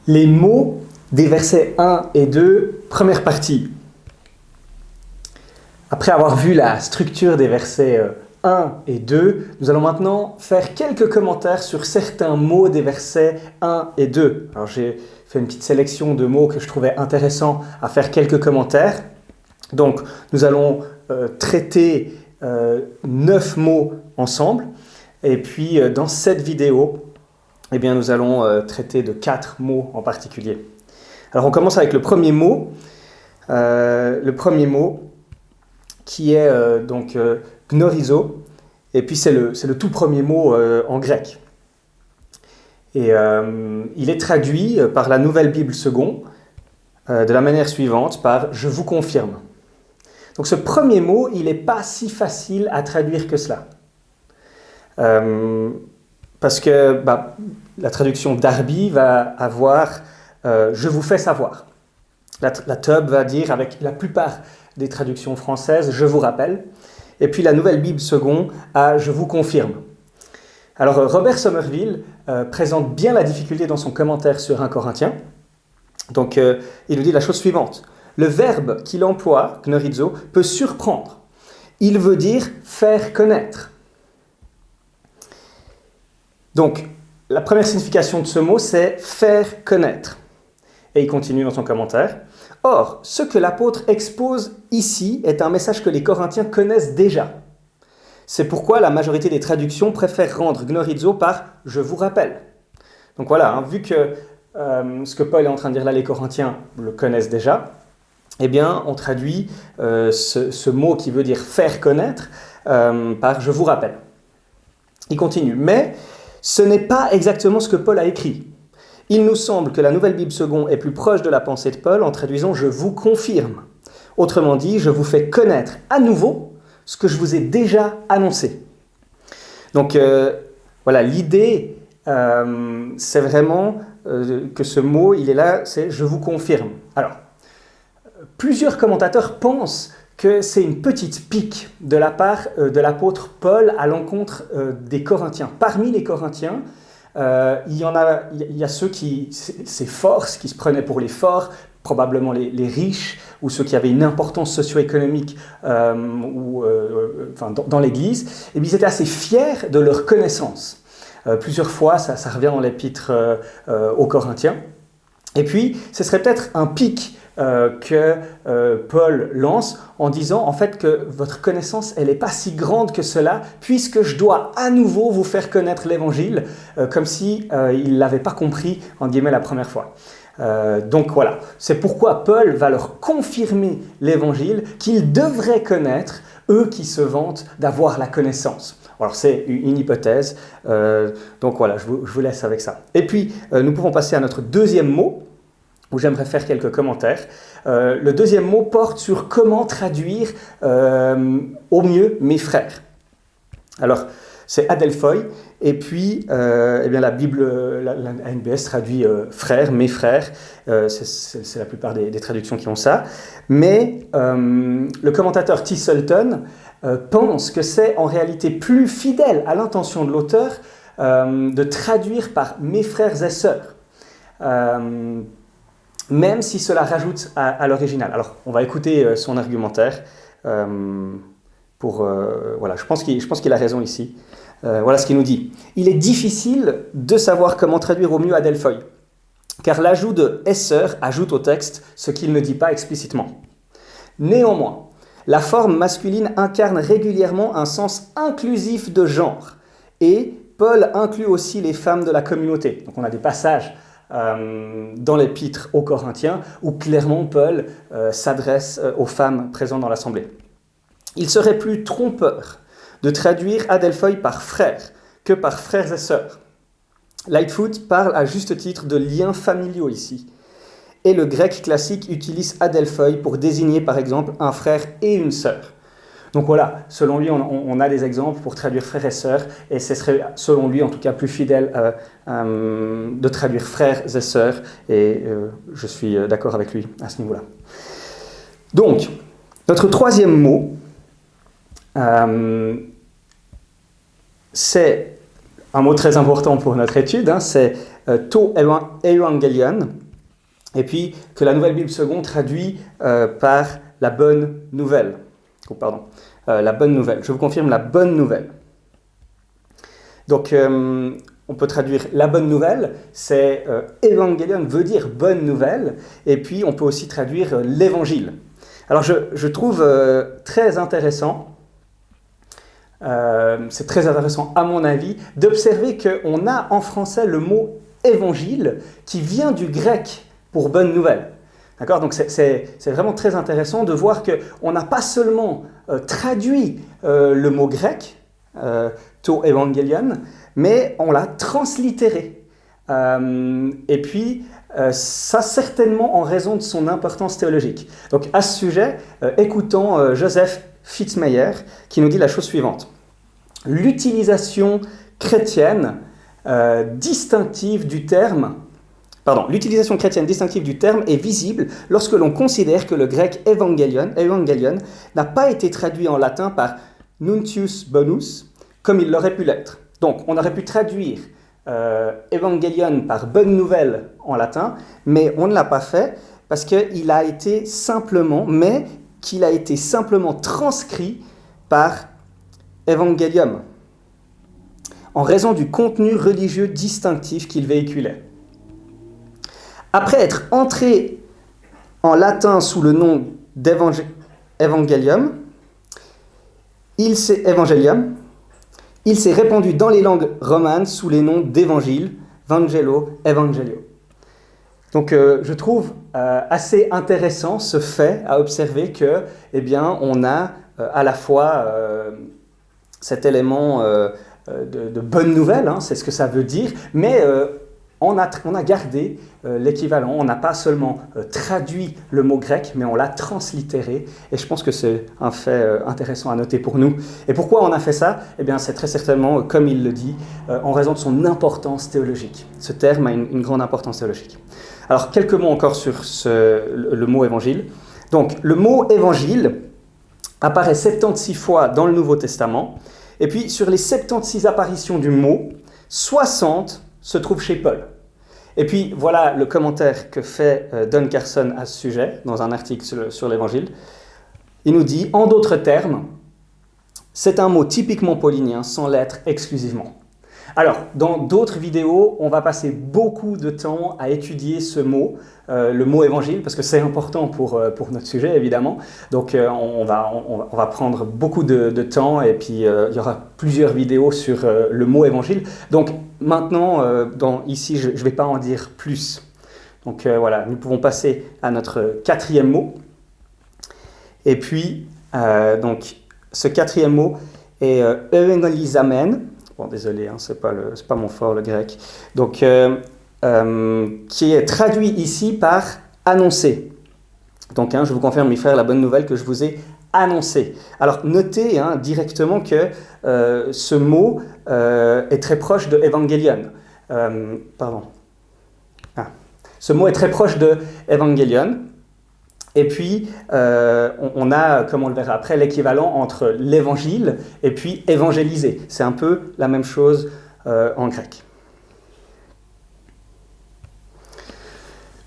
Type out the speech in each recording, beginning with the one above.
Les mots des versets 1 et 2, première partie. Après avoir vu la structure des versets 1 et 2, nous allons maintenant faire quelques commentaires sur certains mots des versets 1 et 2. Alors j'ai fait une petite sélection de mots que je trouvais intéressants à faire quelques commentaires. Donc nous allons traiter 9 mots ensemble. Et puis dans cette vidéo, eh bien, nous allons traiter de 4 mots en particulier. Alors on commence avec le premier mot. Le premier mot qui est gnorizo. Et puis c'est le tout premier mot en grec. Et il est traduit par la Nouvelle Bible Second de la manière suivante, par « je vous confirme ». Donc ce premier mot, il n'est pas si facile à traduire que cela. Parce que la traduction Darby va avoir « je vous fais savoir ». La Tub va dire, avec la plupart des traductions françaises, « je vous rappelle ». Et puis la Nouvelle Bible Second a « je vous confirme ». Alors Robert Somerville présente bien la difficulté dans son commentaire sur 1 Corinthiens. Donc il nous dit la chose suivante. Le verbe qu'il emploie, gnorizo, peut surprendre. Il veut dire « faire connaître ». Donc, la première signification de ce mot, c'est « faire connaître ». Et il continue dans son commentaire. « Or, ce que l'apôtre expose ici est un message que les Corinthiens connaissent déjà. C'est pourquoi la majorité des traductions préfèrent rendre gnorizo par « je vous rappelle ». Donc voilà, vu que ce que Paul est en train de dire là, les Corinthiens le connaissent déjà, eh bien, on traduit ce mot qui veut dire « faire connaître » par « je vous rappelle ». Il continue, mais ce n'est pas exactement ce que Paul a écrit. Il nous semble que la Nouvelle Bible Second est plus proche de la pensée de Paul en traduisant « je vous confirme ». Autrement dit, je vous fais connaître à nouveau ce que je vous ai déjà annoncé. Donc voilà, l'idée, c'est vraiment que ce mot, il est là, c'est « je vous confirme ». Alors, plusieurs commentateurs pensent que c'est une petite pique de la part de l'apôtre Paul à l'encontre des Corinthiens. Parmi les Corinthiens, il y a ceux qui s'efforcent, qui se prenaient pour les forts, probablement les riches, ou ceux qui avaient une importance socio-économique dans l'Église, et bien ils étaient assez fiers de leur connaissance. Plusieurs fois, ça revient dans l'épître aux Corinthiens. Et puis, ce serait peut-être un pic que Paul lance en disant en fait que votre connaissance elle n'est pas si grande que cela puisque je dois à nouveau vous faire connaître l'évangile comme si il ne l'avait pas compris en guillemets la première fois. Donc voilà, c'est pourquoi Paul va leur confirmer l'évangile qu'ils devraient connaître, eux qui se vantent d'avoir la connaissance. Alors c'est une hypothèse, donc voilà, je vous laisse avec ça. Et puis nous pouvons passer à notre deuxième mot, où j'aimerais faire quelques commentaires. Le deuxième mot porte sur comment traduire au mieux mes frères. Alors, c'est adelphoi, et puis la Bible, la NBS traduit frères, mes frères, c'est la plupart des traductions qui ont ça. Mais le commentateur T. Sultan pense que c'est en réalité plus fidèle à l'intention de l'auteur de traduire par mes frères et sœurs. Même si cela rajoute à l'original. Alors, on va écouter son argumentaire voilà, je pense qu'il a raison ici. Voilà ce qu'il nous dit. Il est difficile de savoir comment traduire au mieux adelphoi, car l'ajout de « et sœur » ajoute au texte ce qu'il ne dit pas explicitement. Néanmoins, la forme masculine incarne régulièrement un sens inclusif de genre, et Paul inclut aussi les femmes de la communauté. Donc on a des passages dans l'épître aux Corinthiens, où clairement Paul s'adresse aux femmes présentes dans l'assemblée. Il serait plus trompeur de traduire adelphoi par frère que par frères et sœurs. Lightfoot parle à juste titre de liens familiaux ici, et le grec classique utilise adelphoi pour désigner par exemple un frère et une sœur. Donc voilà, selon lui, on a des exemples pour traduire frères et sœurs, et ce serait, selon lui, en tout cas, plus fidèle de traduire frères et sœurs, et je suis d'accord avec lui à ce niveau-là. Donc, notre troisième mot, c'est un mot très important pour notre étude, c'est to evangelion, et puis que la Nouvelle Bible seconde traduit par la bonne nouvelle. Oh, pardon, la bonne nouvelle. Je vous confirme la bonne nouvelle. Donc, on peut traduire la bonne nouvelle, c'est évangélion veut dire bonne nouvelle, et puis on peut aussi traduire l'évangile. Alors, je trouve très intéressant, c'est très intéressant à mon avis, d'observer qu'on a en français le mot évangile qui vient du grec pour bonne nouvelle. D'accord ? Donc c'est vraiment très intéressant de voir qu'on n'a pas seulement traduit le mot grec, to evangelion, mais on l'a translittéré. Et puis, ça certainement en raison de son importance théologique. Donc à ce sujet, écoutons Joseph Fitzmayer qui nous dit la chose suivante. L'utilisation chrétienne distinctive du terme est visible lorsque l'on considère que le grec evangelion n'a pas été traduit en latin par nuntius bonus, comme il l'aurait pu l'être. Donc, on aurait pu traduire evangelion par bonne nouvelle en latin, mais on ne l'a pas fait parce qu'il a été simplement transcrit par evangelium, en raison du contenu religieux distinctif qu'il véhiculait. Après être entré en latin sous le nom d'Evangelium, il s'est répandu dans les langues romanes sous les noms d'évangile, Vangelo, Evangelio. Donc je trouve assez intéressant ce fait à observer que, on a à la fois cet élément de bonne nouvelle, hein, c'est ce que ça veut dire, mais on a gardé l'équivalent, on n'a pas seulement traduit le mot grec, mais on l'a translittéré, et je pense que c'est un fait intéressant à noter pour nous. Et pourquoi on a fait ça ? C'est très certainement, comme il le dit, en raison de son importance théologique. Ce terme a une grande importance théologique. Alors, quelques mots encore sur le mot évangile. Donc, le mot évangile apparaît 76 fois dans le Nouveau Testament, et puis sur les 76 apparitions du mot, 60 se trouvent chez Paul. Et puis voilà le commentaire que fait Don Carson à ce sujet, dans un article sur l'Évangile. Il nous dit, en d'autres termes, c'est un mot typiquement paulinien, sans l'être exclusivement. Alors, dans d'autres vidéos, on va passer beaucoup de temps à étudier ce mot, le mot évangile, parce que c'est important pour notre sujet, évidemment. Donc, on va prendre beaucoup de temps, et puis il y aura plusieurs vidéos sur le mot évangile. Donc, maintenant, ici, je ne vais pas en dire plus. Donc, voilà, nous pouvons passer à notre quatrième mot. Et puis, donc, ce quatrième mot est evangelizamen. Bon, désolé, hein, c'est pas mon fort, le grec. Donc, qui est traduit ici par annoncer. Donc, je vous confirme, mes frères, la bonne nouvelle que je vous ai annoncée. Alors, notez directement que ce mot est très proche de évangelion. Ce mot est très proche de évangelion. Et puis, on a, comme on le verra après, l'équivalent entre l'évangile et puis évangéliser. C'est un peu la même chose en grec.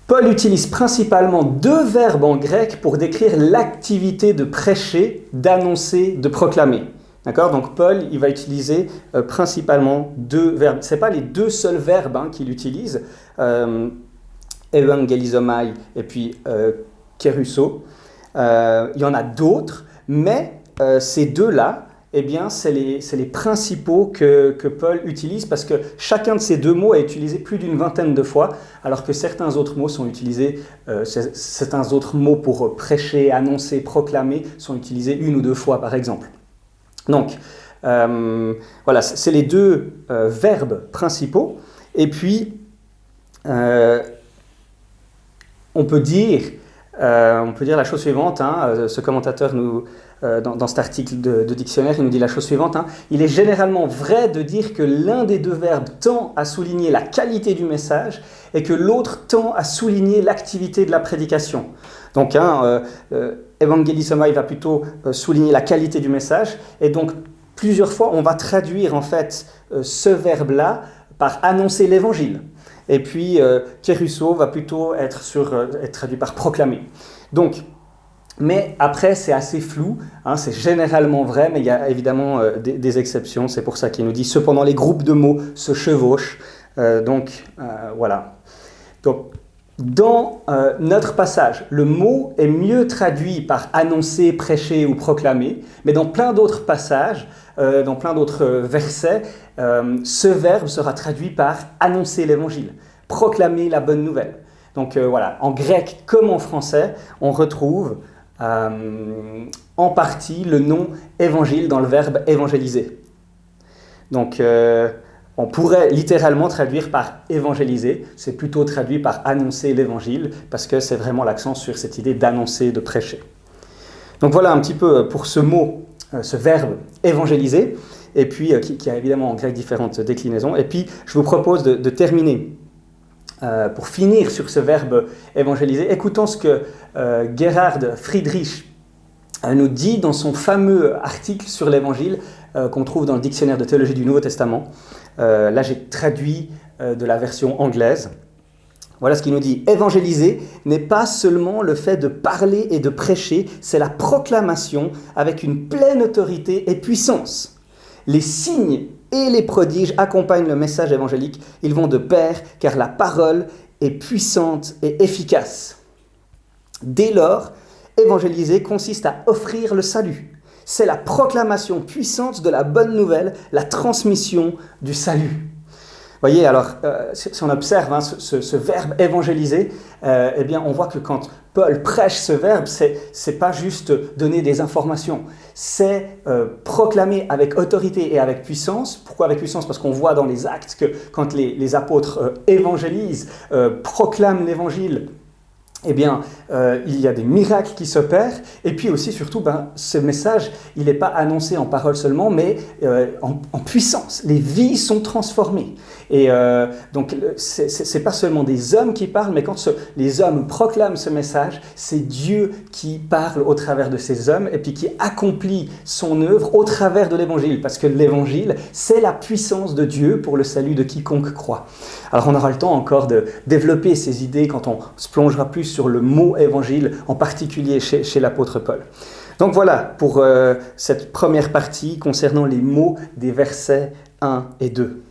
Paul utilise principalement deux verbes en grec pour décrire l'activité de prêcher, d'annoncer, de proclamer. D'accord ? Donc Paul, il va utiliser principalement deux verbes. Ce n'est pas les deux seuls verbes qu'il utilise, evangelizomai et puis kerusso. Il y en a d'autres, mais ces deux-là, c'est les principaux que Paul utilise, parce que chacun de ces deux mots est utilisé plus d'une vingtaine de fois, alors que certains autres mots sont utilisés, certains autres mots pour prêcher, annoncer, proclamer, sont utilisés une ou deux fois, par exemple. Donc, voilà, c'est les deux verbes principaux. Et puis, on peut dire la chose suivante, ce commentateur dans cet article de dictionnaire, il nous dit la chose suivante, il est généralement vrai de dire que l'un des deux verbes tend à souligner la qualité du message et que l'autre tend à souligner l'activité de la prédication. Donc, evangelisomai va plutôt souligner la qualité du message, et donc plusieurs fois on va traduire en fait ce verbe-là par annoncer l'évangile. Et puis, kérusso va plutôt être traduit par proclamer. Donc, mais après, c'est assez flou, hein, c'est généralement vrai, mais il y a évidemment des exceptions. C'est pour ça qu'il nous dit « Cependant, les groupes de mots se chevauchent. » Voilà. Donc, dans notre passage, le mot est mieux traduit par annoncer, prêcher ou proclamer, mais dans plein d'autres passages, dans plein d'autres versets, ce verbe sera traduit par annoncer l'évangile, proclamer la bonne nouvelle. Donc voilà, en grec comme en français, on retrouve en partie le nom évangile dans le verbe évangéliser. Donc on pourrait littéralement traduire par évangéliser, c'est plutôt traduit par annoncer l'évangile, parce que c'est vraiment l'accent sur cette idée d'annoncer, de prêcher. Donc voilà un petit peu pour ce mot, ce verbe évangéliser, et puis qui a évidemment en grec différentes déclinaisons. Et puis je vous propose de terminer, pour finir sur ce verbe évangéliser, écoutons ce que Gerhard Friedrich nous dit dans son fameux article sur l'évangile qu'on trouve dans le dictionnaire de théologie du Nouveau Testament. Là, j'ai traduit de la version anglaise. Voilà ce qu'il nous dit. Évangéliser n'est pas seulement le fait de parler et de prêcher, c'est la proclamation avec une pleine autorité et puissance. Les signes et les prodiges accompagnent le message évangélique. Ils vont de pair, car la parole est puissante et efficace. Dès lors, évangéliser consiste à offrir le salut. C'est la proclamation puissante de la bonne nouvelle, la transmission du salut. Vous voyez, alors, si on observe ce verbe évangéliser, eh bien, on voit que quand Paul prêche ce verbe, c'est pas juste donner des informations, c'est proclamer avec autorité et avec puissance. Pourquoi avec puissance? Parce qu'on voit dans les actes que quand les apôtres évangélisent, proclament l'évangile, eh bien, il y a des miracles qui s'opèrent, et puis aussi, surtout, ce message, il n'est pas annoncé en parole seulement, mais en puissance. Les vies sont transformées. Et donc, c'est pas seulement des hommes qui parlent, mais quand les hommes proclament ce message, c'est Dieu qui parle au travers de ces hommes, et puis qui accomplit son œuvre au travers de l'évangile, parce que l'évangile, c'est la puissance de Dieu pour le salut de quiconque croit. Alors, on aura le temps encore de développer ces idées quand on se plongera plus sur le mot évangile, en particulier chez l'apôtre Paul. Donc voilà pour cette première partie concernant les mots des versets 1 et 2.